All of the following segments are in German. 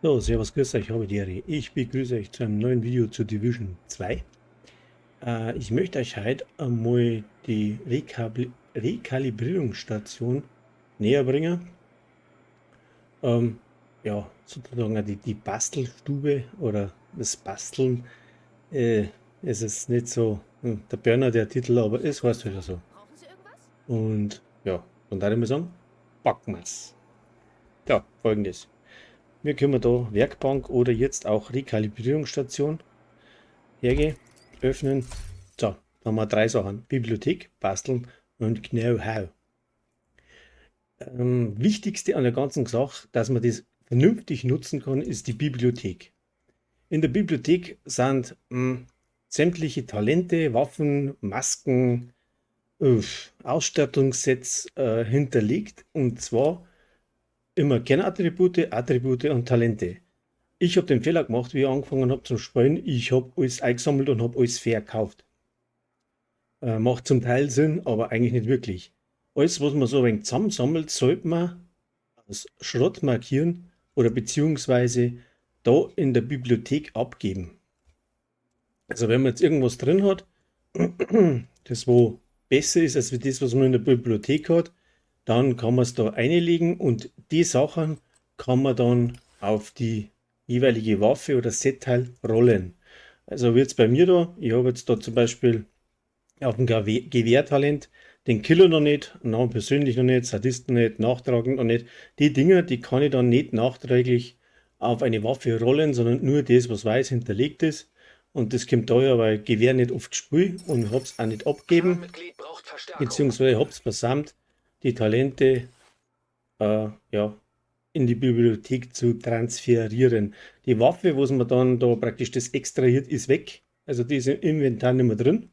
So, servus, grüß euch, habe die Ehre. Ich begrüße euch zu einem neuen Video zu Division 2. Ich möchte euch heute einmal die Rekalibrierungsstation näher bringen. Ja, sozusagen auch die Bastelstube oder das Basteln. Äh, Es ist nicht so der Burner der Titel, aber es heißt halt so. Brauchen Sie irgendwas? Und ja, von daher mal sagen, packen wir's. Ja, folgendes. Wir können da Werkbank oder jetzt auch Rekalibrierungsstation hergehen, öffnen. So, da haben wir drei Sachen. Bibliothek, basteln und Know-how. Wichtigste an der ganzen Sache, dass man das vernünftig nutzen kann, ist die Bibliothek. In der Bibliothek sind sämtliche Talente, Waffen, Masken, Ausstattungssets hinterlegt, und zwar immer Kernattribute, Attribute und Talente. Ich habe den Fehler gemacht, wie ich angefangen habe zu spielen. Ich habe alles eingesammelt und habe alles verkauft. Macht zum Teil Sinn, aber eigentlich nicht wirklich. Alles, was man so ein wenig zusammensammelt, sollte man als Schrott markieren oder beziehungsweise da in der Bibliothek abgeben. Also wenn man jetzt irgendwas drin hat, das wo besser ist als das, was man in der Bibliothek hat, dann kann man es da einlegen und die Sachen kann man dann auf die jeweilige Waffe oder Setteil rollen. Also wird es bei mir da, ich habe jetzt da zum Beispiel auf dem Gewehrtalent den Killer noch nicht, Namen persönlich noch nicht, Sadisten nicht, nachtragend noch nicht. Die Dinger, die kann ich dann nicht nachträglich auf eine Waffe rollen, sondern nur das, was weiß hinterlegt ist. Und das kommt daher, weil Gewehr nicht oft spiele und hab's auch nicht abgeben, Clanmitglied braucht Verstärkung. beziehungsweise hab's versammelt, die Talente ja, in die Bibliothek zu transferieren. Die Waffe, was man dann da praktisch das extrahiert, ist weg. Also die ist im Inventar nicht mehr drin.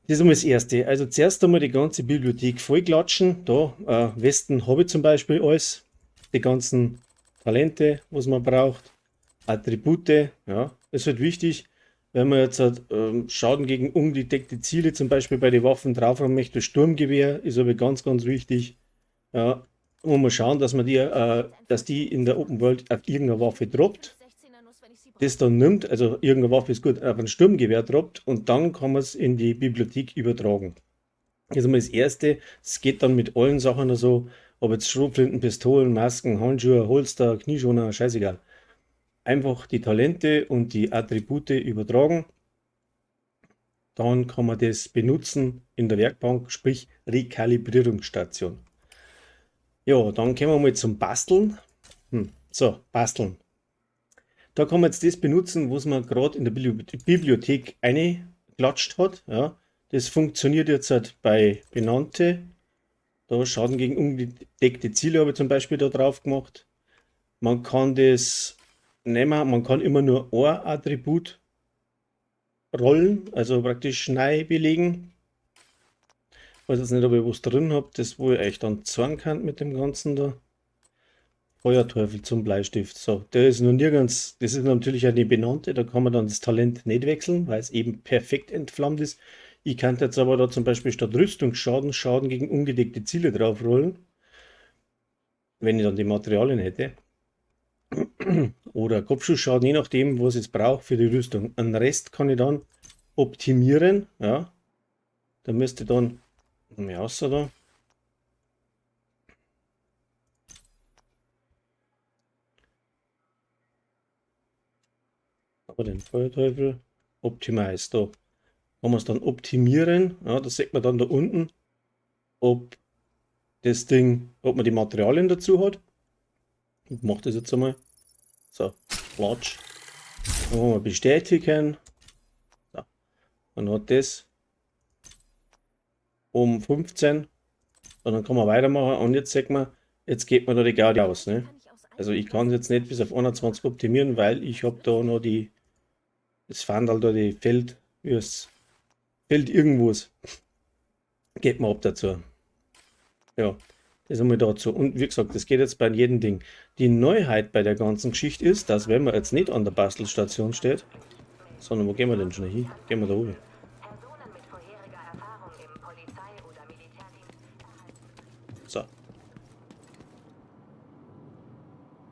Das ist einmal das Erste. Also zuerst einmal die ganze Bibliothek vollklatschen. Da, Westen habe ich zum Beispiel alles. Die ganzen Talente, was man braucht. Attribute, ja, ist halt wichtig. Wenn man jetzt halt, Schaden gegen ungedeckte Ziele zum Beispiel bei den Waffen drauf haben möchte, Sturmgewehr ist aber ganz, ganz wichtig. Ja, muss man schauen, dass die in der Open World auf irgendeine Waffe droppt, 516er Nuss, wenn ich sie das brauche. dann nimmt, also irgendeine Waffe ist gut, auf ein Sturmgewehr droppt und dann kann man es in die Bibliothek übertragen. Das ist einmal das Erste. Es geht dann mit allen Sachen so, ob jetzt Schrotflinten, Pistolen, Masken, Handschuhe, Holster, Knieschoner, scheißegal. Einfach die Talente und die Attribute übertragen. Dann kann man das benutzen in der Werkbank, sprich Rekalibrierungsstation. Ja, dann kommen wir mal zum Basteln. So, basteln. Da kann man jetzt das benutzen, was man gerade in der Bibliothek eingeklatscht hat. Ja, das funktioniert jetzt halt bei Benannte. Da Schaden gegen ungedeckte Ziele habe ich zum Beispiel da drauf gemacht. Man kann das nehmen, man kann immer nur ein Attribut rollen, also praktisch neu belegen. Ich weiß jetzt nicht, ob ich was drin habe, das wo ich euch dann zeigen kann mit dem Ganzen da. Feuerteufel zum Bleistift. So, der ist noch nirgends, das ist natürlich eine benannte, da kann man dann das Talent nicht wechseln, weil es eben perfekt entflammt ist. Ich kann jetzt aber da zum Beispiel statt Rüstungsschaden Schaden gegen ungedeckte Ziele draufrollen, wenn ich dann die Materialien hätte. Oder Kopfschussschaden, je nachdem, was ich brauche für die Rüstung. Den Rest kann ich dann optimieren. Ja, da müsste dann mehr außer da. Aber den Feuerteufel Optimize. Da kann man es dann optimieren. Ja, das sieht man dann da unten, ob das Ding, ob man die Materialien dazu hat. Ich mache das jetzt einmal. So, Klatsch. Dann wollen wir bestätigen. So, dann hat das um 15. Und dann kann man weitermachen. Und jetzt sieht man, jetzt geht man da die Gaudi aus. Ne? Kann ich aus Also eigenem ich kann Interesse jetzt nicht bis auf reparieren. 21 optimieren, weil ich habe da noch das Fandal da, die Feld, wie es fällt irgendwas. Geht mir ab dazu. Ja, das einmal dazu. Und wie gesagt, das geht jetzt bei jedem Ding. Die Neuheit bei der ganzen Geschichte ist, dass wenn man jetzt nicht an der Bastelstation steht, sondern wo gehen wir denn schon hin? Gehen wir da oben. Personen mit vorheriger Erfahrung im Polizei- oder Militärdienst erhalten. So.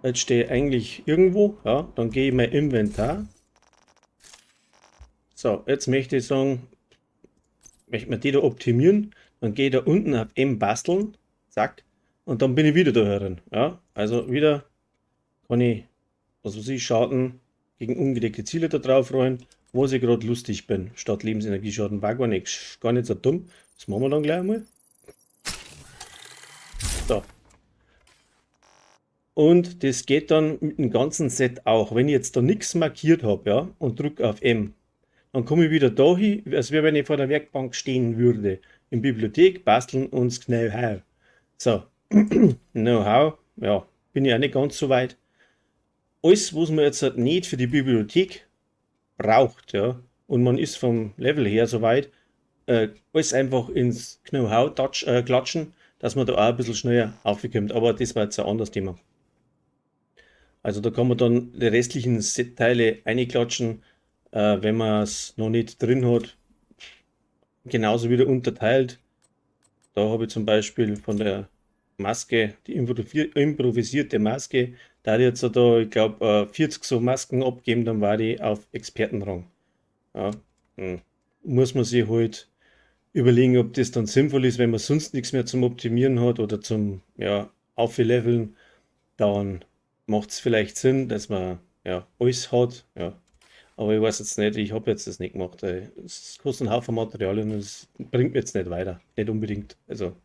Jetzt stehe ich eigentlich irgendwo, ja, dann gehe ich in mein Inventar. So, jetzt möchte ich sagen, möchte man die da optimieren, dann gehe ich da unten auf M basteln, zack, und dann bin ich wieder da herin. Ja, also wieder kann ich, was weiß ich, Schaden gegen ungedeckte Ziele da drauf rollen, wo ich gerade lustig bin. Statt Lebensenergieschaden war gar nicht so dumm. Das machen wir dann gleich einmal. So. Und das geht dann mit dem ganzen Set auch. Wenn ich jetzt da nichts markiert habe, ja, und drücke auf M, dann komme ich wieder dahin, als wäre, wenn ich vor der Werkbank stehen würde. In Bibliothek basteln und das Know-how. So, Know-how, ja, bin ich auch nicht ganz so weit. Alles, was man jetzt halt nicht für die Bibliothek braucht, ja, und man ist vom Level her so weit, alles einfach ins Know-how klatschen, dass man da auch ein bisschen schneller aufkommt. Aber das war jetzt ein anderes Thema. Also da kann man dann die restlichen Set-Teile einklatschen, wenn man es noch nicht drin hat. Genauso wieder unterteilt. Da habe ich zum Beispiel von der Maske, die improvisierte Maske, da ich jetzt da, ich glaube, 40 so Masken abgeben, dann war die auf Expertenrang. Ja, muss man sich halt überlegen, ob das dann sinnvoll ist, wenn man sonst nichts mehr zum Optimieren hat oder zum ja, Aufleveln, dann macht es vielleicht Sinn, dass man ja alles hat. Ja. Aber ich weiß jetzt nicht, ich habe jetzt das nicht gemacht. Es kostet einen Haufen Materialien und es bringt mir jetzt nicht weiter. Nicht unbedingt. Also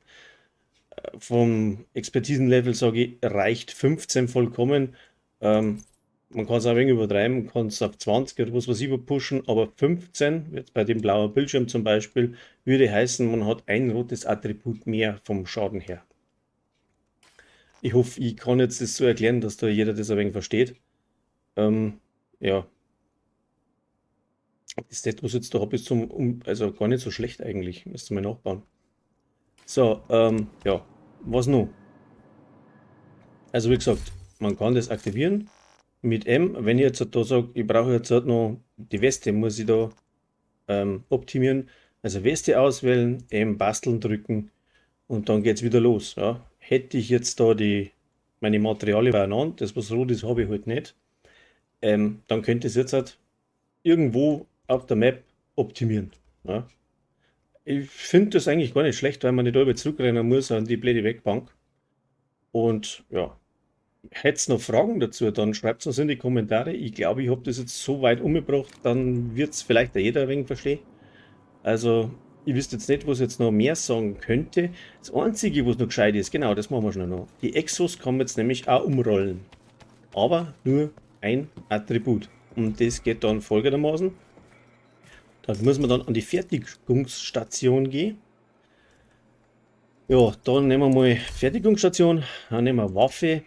vom Expertisenlevel sage ich, reicht 15 vollkommen. Ähm, Man kann es auch ein wenig übertreiben, kann es auf 20 oder was weiß ich pushen, aber 15, jetzt bei dem blauen Bildschirm zum Beispiel, würde heißen, man hat ein rotes Attribut mehr vom Schaden her. Ich hoffe, ich kann jetzt das so erklären, dass da jeder das ein wenig versteht. Ja, das Set, was ich jetzt da habe, ist also gar nicht so schlecht eigentlich. Müsste mal nachbauen. So, ja, was noch? Also wie gesagt, man kann das aktivieren mit M. Wenn ich jetzt da sage, ich brauche jetzt halt noch die Weste, muss ich da optimieren. Also Weste auswählen, M basteln drücken und dann geht es wieder los. Ja. Hätte ich jetzt da meine Materialien beieinander, das was rot ist, habe ich halt nicht, dann könnte ich es jetzt halt irgendwo auf der Map optimieren. Ja. Ich finde das eigentlich gar nicht schlecht, weil man nicht über zurückrennen muss an die blöde Wegbank. Und ja, hättest noch Fragen dazu, dann schreibt es uns in die Kommentare. Ich glaube, ich habe das jetzt so weit umgebracht, dann wird es vielleicht jeder ein wenig verstehen. Also, ich wüsste jetzt nicht, was ich jetzt noch mehr sagen könnte. Das Einzige, was noch gescheit ist, genau, das machen wir schnell noch. Die Exos kann man jetzt nämlich auch umrollen. Aber nur ein Attribut. Und das geht dann folgendermaßen. Da muss man dann an die Fertigungsstation gehen. Ja, dann nehmen wir mal Fertigungsstation, dann nehmen wir Waffe.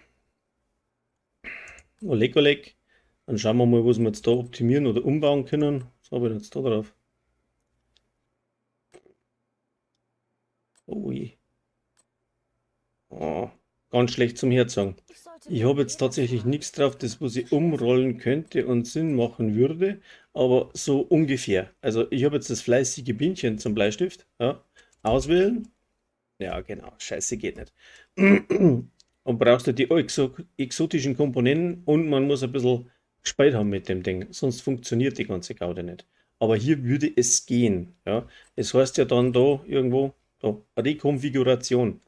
Oleg, Oleg. Dann schauen wir mal, was wir jetzt da optimieren oder umbauen können. Was habe ich jetzt da drauf? Oh je. Oh, ganz schlecht zum Herzagen. Ich habe jetzt tatsächlich nichts drauf, das was ich umrollen könnte und Sinn machen würde, aber so ungefähr. Also ich habe jetzt das fleißige Bienchen zum Bleistift. Ja. Auswählen. Ja, genau. Scheiße geht nicht. Und brauchst du die exotischen Komponenten und man muss ein bisschen gespielt haben mit dem Ding, sonst funktioniert die ganze Gaude nicht. Aber hier würde es gehen. Ja. Es heißt ja dann da irgendwo da, Rekonfiguration.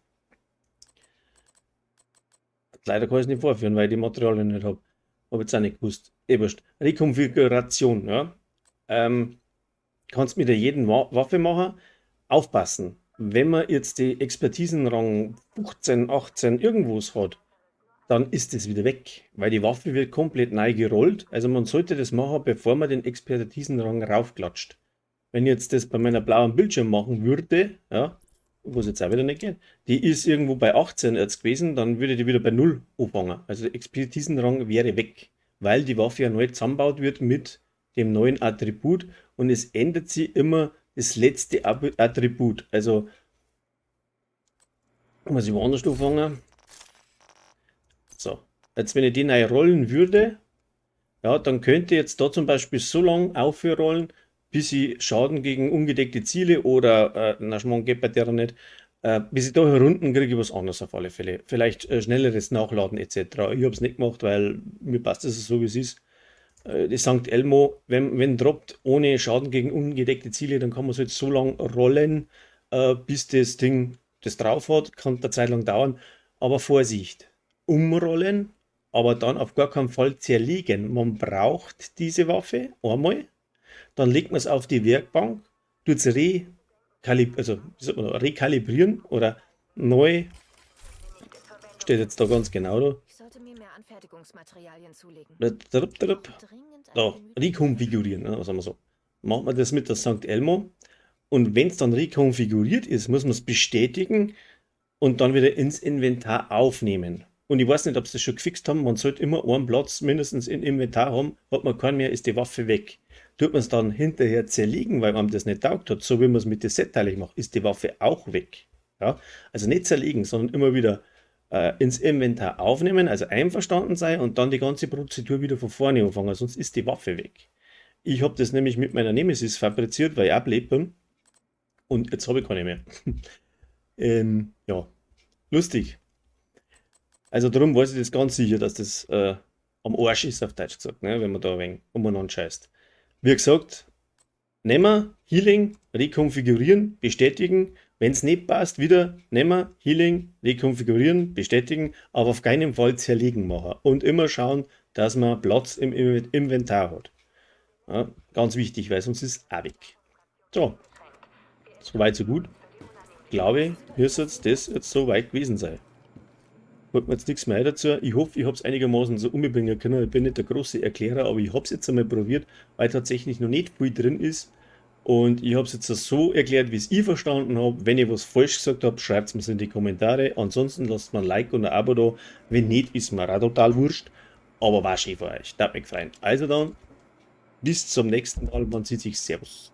Leider kann ich es nicht vorführen, weil ich die Materialien nicht habe. Habe jetzt auch nicht gewusst. Wurscht. Rekonfiguration, ja. Kannst mit jedem Waffe machen. Aufpassen. Wenn man jetzt die Expertisenrang 15, 18 irgendwas hat, dann ist es wieder weg, weil die Waffe wird komplett neu gerollt. Also man sollte das machen, bevor man den Expertisenrang raufklatscht. Wenn ich jetzt das bei meiner blauen Bildschirm machen würde, ja, was jetzt auch wieder nicht geht, die ist irgendwo bei 18 jetzt gewesen, dann würde die wieder bei 0 anfangen. Also der Expertisenrang wäre weg, weil die Waffe ja neu zusammengebaut wird mit dem neuen Attribut und es ändert sie immer das letzte Attribut. Also muss ich woanders anfangen. So, jetzt wenn ich die neu rollen würde, ja, dann könnte jetzt da zum Beispiel so lange aufrollen, bis ich Schaden gegen ungedeckte Ziele oder, na, Schmarrn geht bei der nicht, Bis ich da herunten kriege ich was anderes auf alle Fälle. Vielleicht schnelleres Nachladen etc. Ich habe es nicht gemacht, weil mir passt es so, wie es ist. Das St. Elmo, wenn droppt ohne Schaden gegen ungedeckte Ziele, dann kann man es jetzt so lang rollen, bis das Ding das drauf hat. Kann eine Zeit lang dauern. Aber Vorsicht, umrollen, aber dann auf gar keinen Fall zerlegen. Man braucht diese Waffe einmal, dann legt man es auf die Werkbank, tut es also, wie sagt man da, rekalibrieren oder neu, steht jetzt da ganz genau da, Ich sollte mir mehr Anfertigungsmaterialien zulegen. Dringend da, rekonfigurieren, ne, sagen wir so. Macht man das mit der St. Elmo und wenn es dann rekonfiguriert ist, muss man es bestätigen und dann wieder ins Inventar aufnehmen. Und ich weiß nicht, ob sie das schon gefixt haben, man sollte immer einen Platz mindestens im Inventar haben, hat man keinen mehr, ist die Waffe weg. Tut man es dann hinterher zerlegen, weil man das nicht taugt hat, so wie man es mit den Set-Teilen macht, ist die Waffe auch weg. Ja? Also nicht zerlegen, sondern immer wieder ins Inventar aufnehmen, also einverstanden sein und dann die ganze Prozedur wieder von vorne anfangen, sonst ist die Waffe weg. Ich habe das nämlich mit meiner Nemesis fabriziert, weil ich ableben bin und jetzt habe ich keine mehr. Ja, lustig. Also darum weiß ich das ganz sicher, dass das am Arsch ist, auf Deutsch gesagt, ne, wenn man da ein wenig umeinander scheißt. Wie gesagt, nehmen, Healing, rekonfigurieren, bestätigen. Wenn es nicht passt, wieder nehmen, Healing, rekonfigurieren, bestätigen, aber auf keinen Fall zerlegen machen. Und immer schauen, dass man Platz im Inventar hat. Ja, ganz wichtig, weil sonst ist es auch weg. So, soweit so gut. Glaube, müsste das jetzt so weit gewesen sein. Wollt mir jetzt nichts mehr dazu. Ich hoffe, ich habe es einigermaßen so umbringen können. Ich bin nicht der große Erklärer, aber ich habe es jetzt einmal probiert, weil tatsächlich noch nicht viel drin ist. Und ich habe es jetzt so erklärt, wie es ich verstanden habe. Wenn ich was falsch gesagt habe, schreibt es mir in die Kommentare. Ansonsten lasst mir ein Like und ein Abo da. Wenn nicht, ist mir auch total wurscht. Aber war schön für euch. Darf mich freuen. Also dann, bis zum nächsten Mal. Man sieht sich. Servus.